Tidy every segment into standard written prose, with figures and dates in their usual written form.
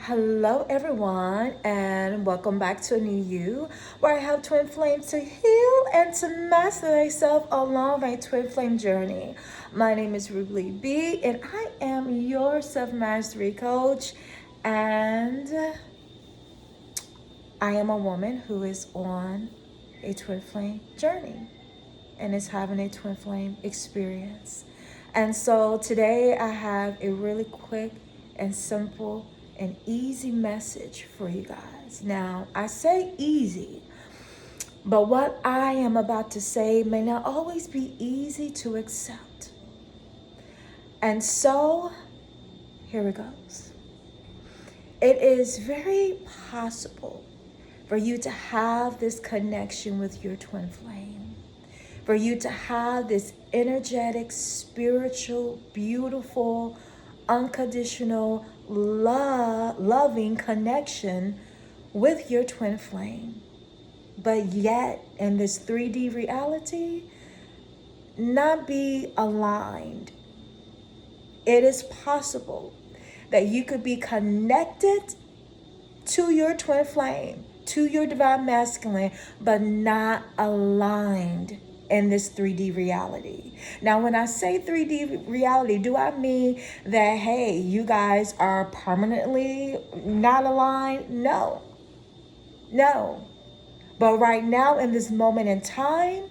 Hello, everyone, and welcome back to a new you, where I help twin flames to heal and to master themselves along my twin flame journey. My name is Rubylee B, and I am your self mastery coach, and I am a woman who is on a twin flame journey and is having a twin flame experience. And so today I have a really quick and simple and easy message for you guys. Now, I say easy, but what I am about to say may not always be easy to accept. And so here it goes. It is very possible for you to have this connection with your twin flame, for you to have this energetic, spiritual, beautiful, unconditional, loving connection with your twin flame. But yet, in this 3D reality, not be aligned. It is possible that you could be connected to your twin flame, to your divine masculine, but not aligned in this 3D reality. Now, when I say 3D reality, do I mean that, hey, you guys are permanently not aligned? No. But right now, in this moment in time,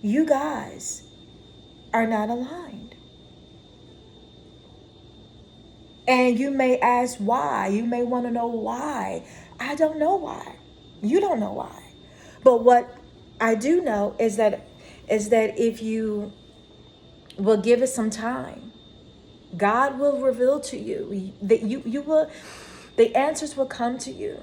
you guys are not aligned. And you may ask why. You may want to know why. I don't know why. You don't know why. But what I do know is that if you will give it some time, God will reveal to you that you will, the answers will come to you.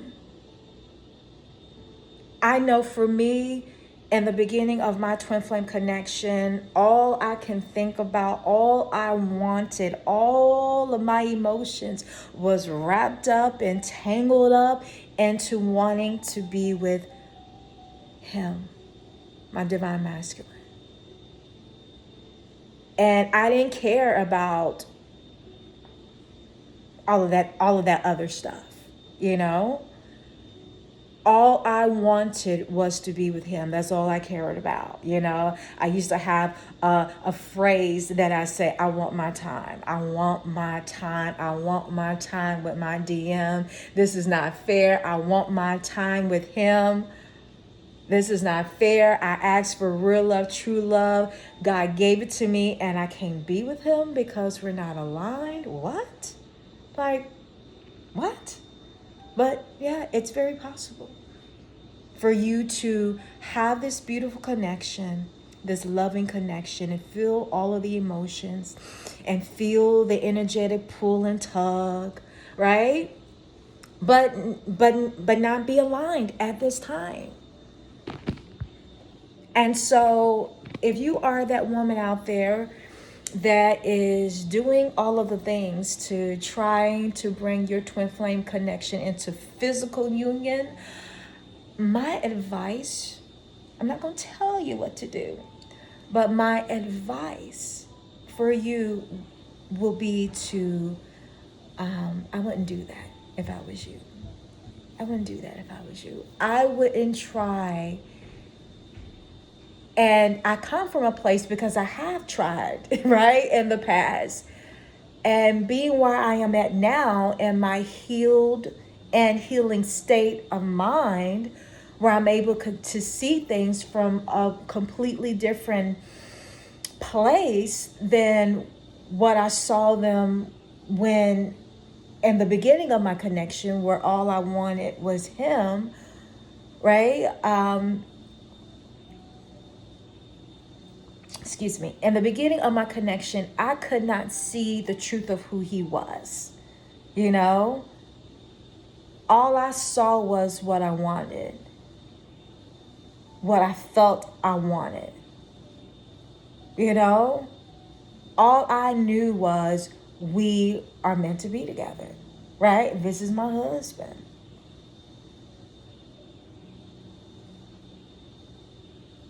I know for me, in the beginning of my twin flame connection, all I can think about, all I wanted, all of my emotions was wrapped up and tangled up into wanting to be with him, my divine masculine. And I didn't care about all of that other stuff, you know? All I wanted was to be with him. That's all I cared about. You know, I used to have a phrase that I say, I want my time. I want my time. I want my time with my DM. This is not fair. I want my time with him. This is not fair. I asked for real love, true love. God gave it to me and I can't be with him because we're not aligned. What? Like, what? But yeah, it's very possible for you to have this beautiful connection, this loving connection, and feel all of the emotions and feel the energetic pull and tug, right? But not be aligned at this time. And so if you are that woman out there that is doing all of the things to trying to bring your twin flame connection into physical union, my advice, I'm not going to tell you what to do, but my advice for you will be to, I wouldn't do that if I was you. I wouldn't do that if I was you. I wouldn't try. And I come from a place because I have tried, right, in the past. And being where I am at now in my healed and healing state of mind, where I'm able to see things from a completely different place than what I saw them when in the beginning of my connection, where all I wanted was him, right? Excuse me, in the beginning of my connection, I could not see the truth of who he was. You know, all I saw was what I wanted, what I felt I wanted. You know, all I knew was we are meant to be together, right? This is my husband.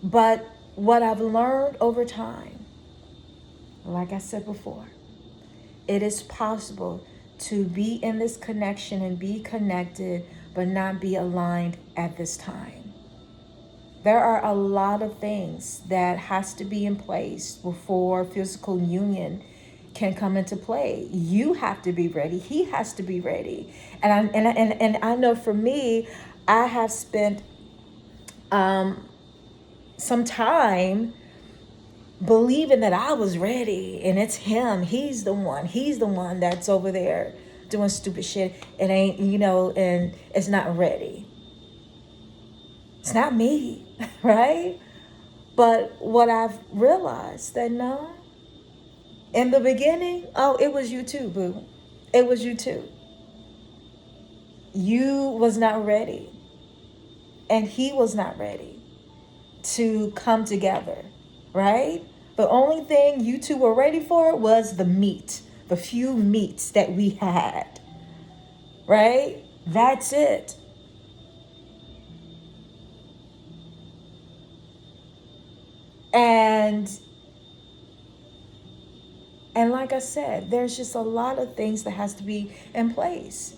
But what I've learned over time, like I said before, it is possible to be in this connection and be connected, but not be aligned at this time. There are a lot of things that has to be in place before physical union can come into play. You have to be ready. He has to be ready. And I know for me, I have spent some time believing that I was ready, and it's him. He's the one that's over there doing stupid shit and ain't, and it's not ready. It's not me, right? But what I've realized that no, in the beginning, it was you too, boo. It was you too. You was not ready, and he was not ready to come together, right? The only thing you two were ready for was the meat, the few meats that we had, right? That's it. And like I said, there's just a lot of things that has to be in place.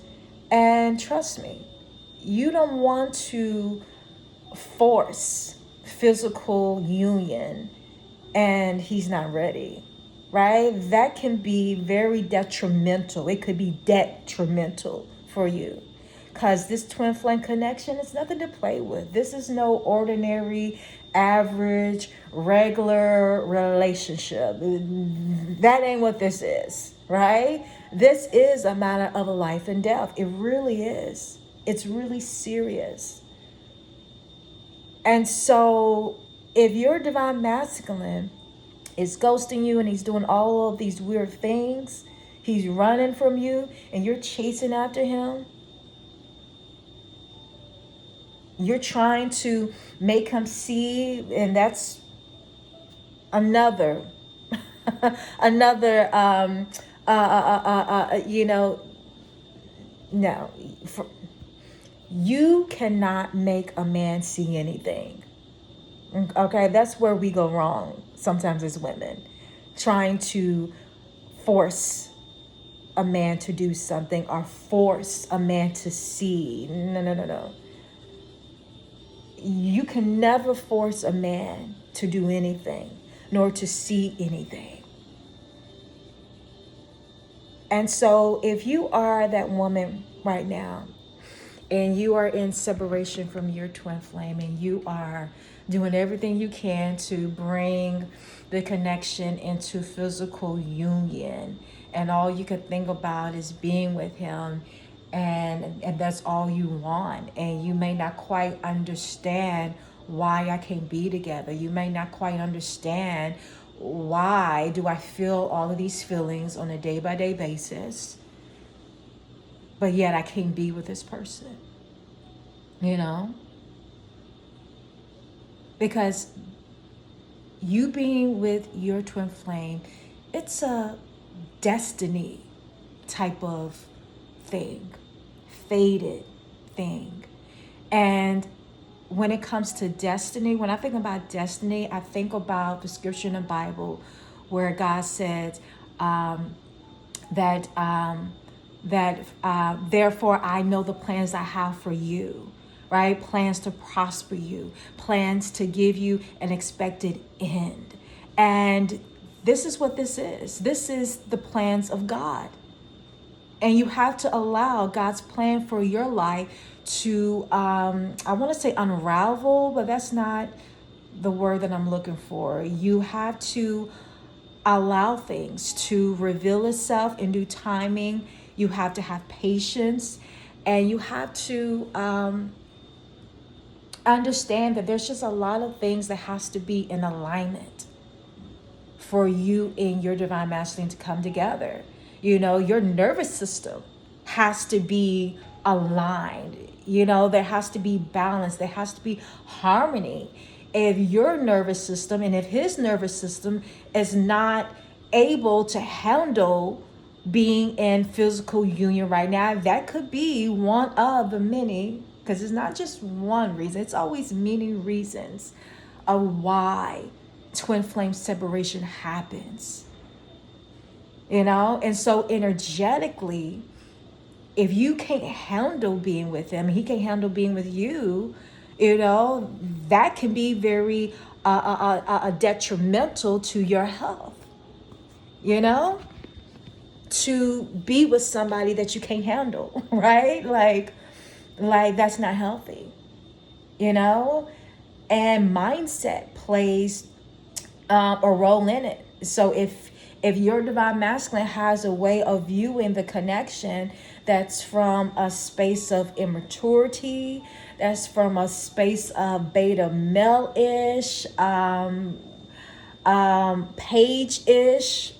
And trust me, you don't want to force physical union and he's not ready, right? That can be very detrimental. It could be detrimental for you. Because this twin flame connection is nothing to play with. This is no ordinary, average, regular relationship. That ain't what this is, right? This is a matter of a life and death. It really is. It's really serious. And so if your divine masculine is ghosting you and he's doing all of these weird things, he's running from you and you're chasing after him, you're trying to make him see, and that's another no. You cannot make a man see anything. Okay, that's where we go wrong sometimes as women, trying to force a man to do something or force a man to see. No. You can never force a man to do anything, nor to see anything. And so if you are that woman right now, and you are in separation from your twin flame, and you are doing everything you can to bring the connection into physical union, and all you can think about is being with him, and that's all you want, and you may not quite understand why I can't be together. You may not quite understand why do I feel all of these feelings on a day-by-day basis, but yet I can't be with this person, because you being with your twin flame, it's a destiny type of thing, fated thing. And when it comes to destiny, when I think about destiny, I think about the scripture in the Bible where God said that therefore I know the plans I have for you, right? Plans to prosper you, plans to give you an expected end. And this is what this is. This is the plans of God. And you have to allow God's plan for your life to, I want to say unravel, but that's not the word that I'm looking for. You have to allow things to reveal itself in due timing. You have to have patience, and you have to understand that there's just a lot of things that has to be in alignment for you and your divine masculine to come together. Your nervous system has to be aligned. There has to be balance. There has to be harmony. If your nervous system and if his nervous system is not able to handle being in physical union right now, that could be one of the many, because it's not just one reason, it's always many reasons of why twin flame separation happens. you know? And so energetically, if you can't handle being with him, he can't handle being with you, you know, that can be very detrimental to your health, you know, to be with somebody that you can't handle, right? Like that's not healthy, you know? And mindset plays a role in it. So if your divine masculine has a way of viewing the connection that's from a space of immaturity, that's from a space of beta male-ish, page-ish,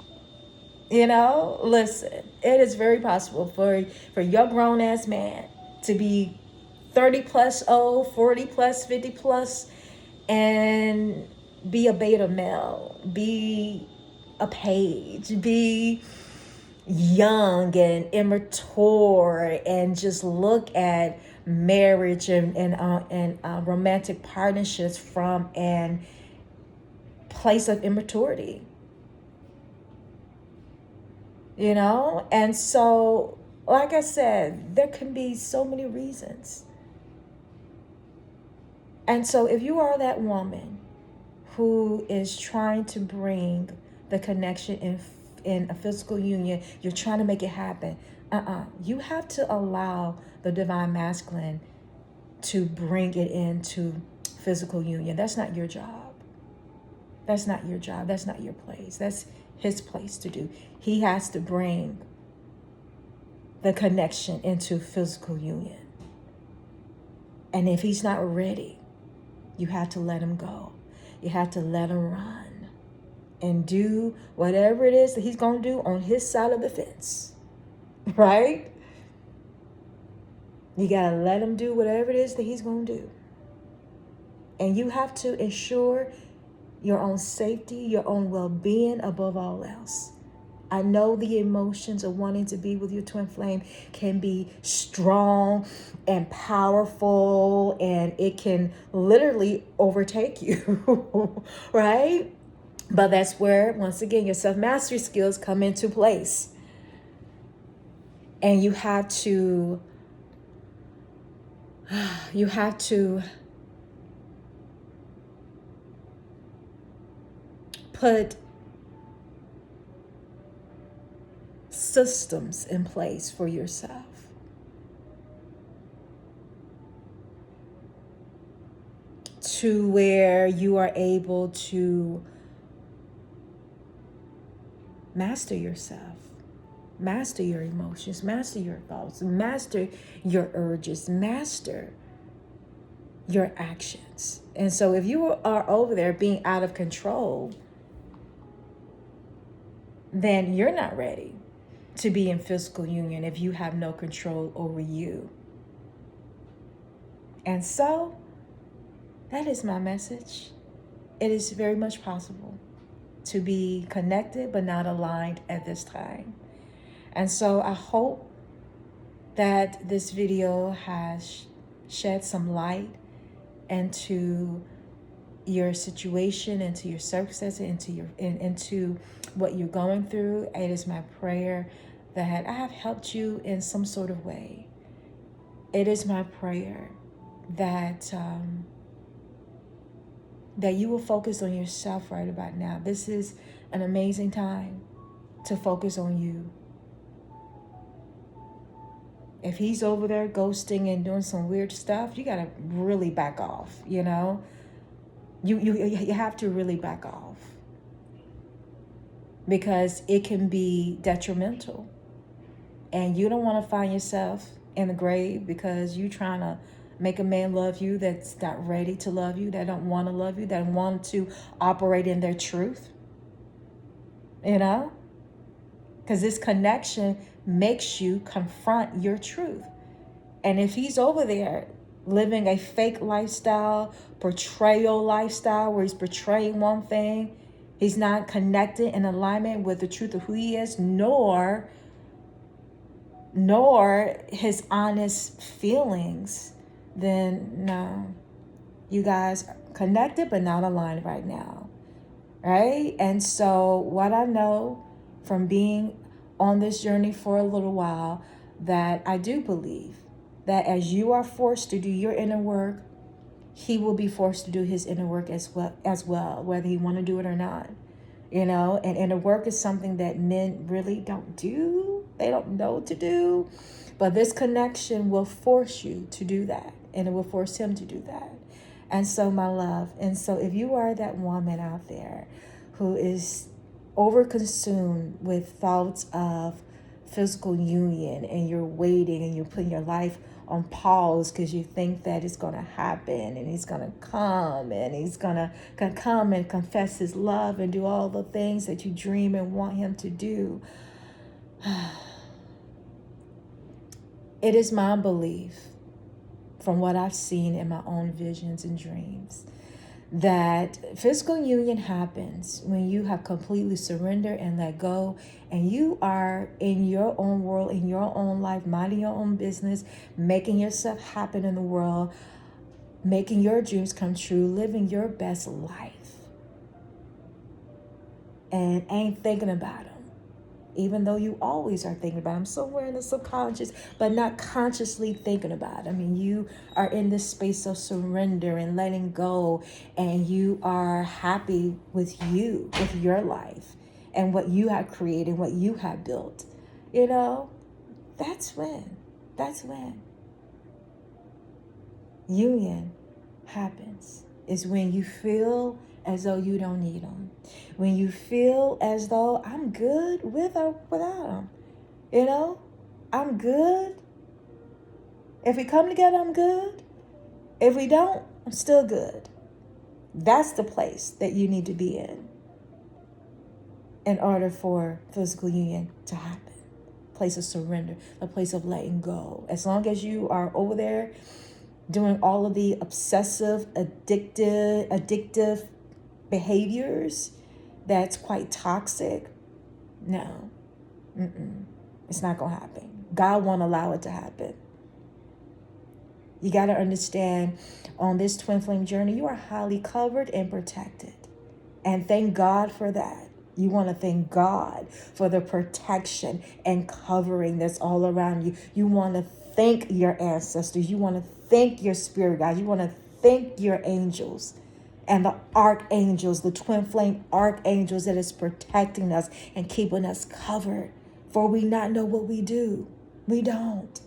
you know, listen, it is very possible for your grown-ass man to be 30 plus old, 40 plus, 50 plus, and be a beta male, be a page, be young and immature, and just look at marriage and romantic partnerships from an place of immaturity, you know? And so, like I said, there can be so many reasons. And so if you are that woman who is trying to bring the connection in a physical union, you're trying to make it happen, you have to allow the divine masculine to bring it into physical union. That's not your job. That's not your job. That's not your place. That's his place to do. He has to bring the connection into physical union. And if he's not ready, you have to let him go. You have to let him run and do whatever it is that he's going to do on his side of the fence, right? You got to let him do whatever it is that he's going to do. And you have to ensure your own safety, your own well-being above all else. I know the emotions of wanting to be with your twin flame can be strong and powerful, and it can literally overtake you, right? But that's where, once again, your self-mastery skills come into place. And you have to put systems in place for yourself. To where you are able to master yourself, master your emotions, master your thoughts, master your urges, master your actions. And so if you are over there being out of control, then you're not ready to be in physical union if you have no control over you. And so that is my message. It is very much possible to be connected but not aligned at this time. And so I hope that this video has shed some light into your situation, into your circumstances, into what you're going through. It is my prayer that I have helped you in some sort of way. It is my prayer that that you will focus on yourself right about now. This is an amazing time to focus on you. If he's over there ghosting and doing some weird stuff, you gotta really back off, you know? You have to really back off, because it can be detrimental. And you don't want to find yourself in the grave because you're trying to make a man love you that's not ready to love you, that don't want to love you, that want to operate in their truth, you know? Because this connection makes you confront your truth. And if he's over there living a fake lifestyle, portrayal lifestyle, where he's portraying one thing, he's not connected in alignment with the truth of who he is, nor his honest feelings, then no, you guys are connected but not aligned right now, right? And so what I know from being on this journey for a little while, that I do believe that as you are forced to do your inner work, he will be forced to do his inner work as well, whether he want to do it or not. And inner work is something that men really don't do. They don't know to do. But this connection will force you to do that. And it will force him to do that. And so, my love, and so if you are that woman out there who is overconsumed with thoughts of physical union, and you're waiting and you're putting your life on pause because you think that it's going to happen, and he's going to come, and he's going to come and confess his love and do all the things that you dream and want him to do. It is my belief, from what I've seen in my own visions and dreams, that physical union happens when you have completely surrendered and let go, and you are in your own world, in your own life, minding your own business, making yourself happen in the world, making your dreams come true, living your best life, and ain't thinking about them, even though you always are thinking about them somewhere in the subconscious, but not consciously thinking about it. I mean, you are in this space of surrender and letting go, and you are happy with you, with your life, and what you have created, what you have built. That's when union happens, is when you feel as though you don't need them. When you feel as though I'm good with or without them. I'm good. If we come together, I'm good. If we don't, I'm still good. That's the place that you need to be in order for physical union to happen. Place of surrender, a place of letting go. As long as you are over there doing all of the obsessive, addictive behaviors, that's quite toxic. No, it's not gonna happen. God won't allow it to happen. You got to understand, on this twin flame journey, you are highly covered and protected, and thank God for that. You want to thank God for the protection and covering that's all around you. You want to thank your ancestors. You want to thank your spirit guides. You want to thank your angels and the archangels, the twin flame archangels that is protecting us and keeping us covered. For we not know what we do. We don't.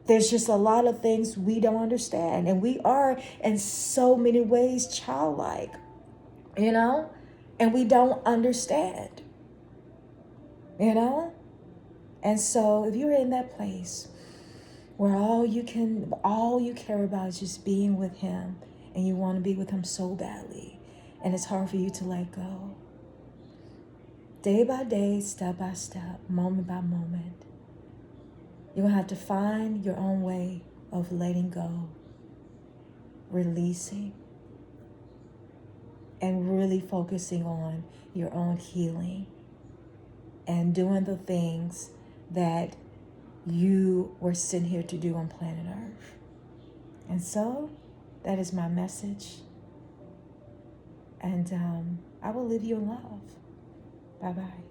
There's just a lot of things we don't understand. And we are in so many ways childlike, and we don't understand, And so if you're in that place where all you care about is just being with him, and you want to be with him so badly, and it's hard for you to let go, day by day, step by step, moment by moment, you're going to have to find your own way of letting go, releasing, and really focusing on your own healing and doing the things that you were sent here to do on planet Earth. And so that is my message. And I will leave you in love. Bye-bye.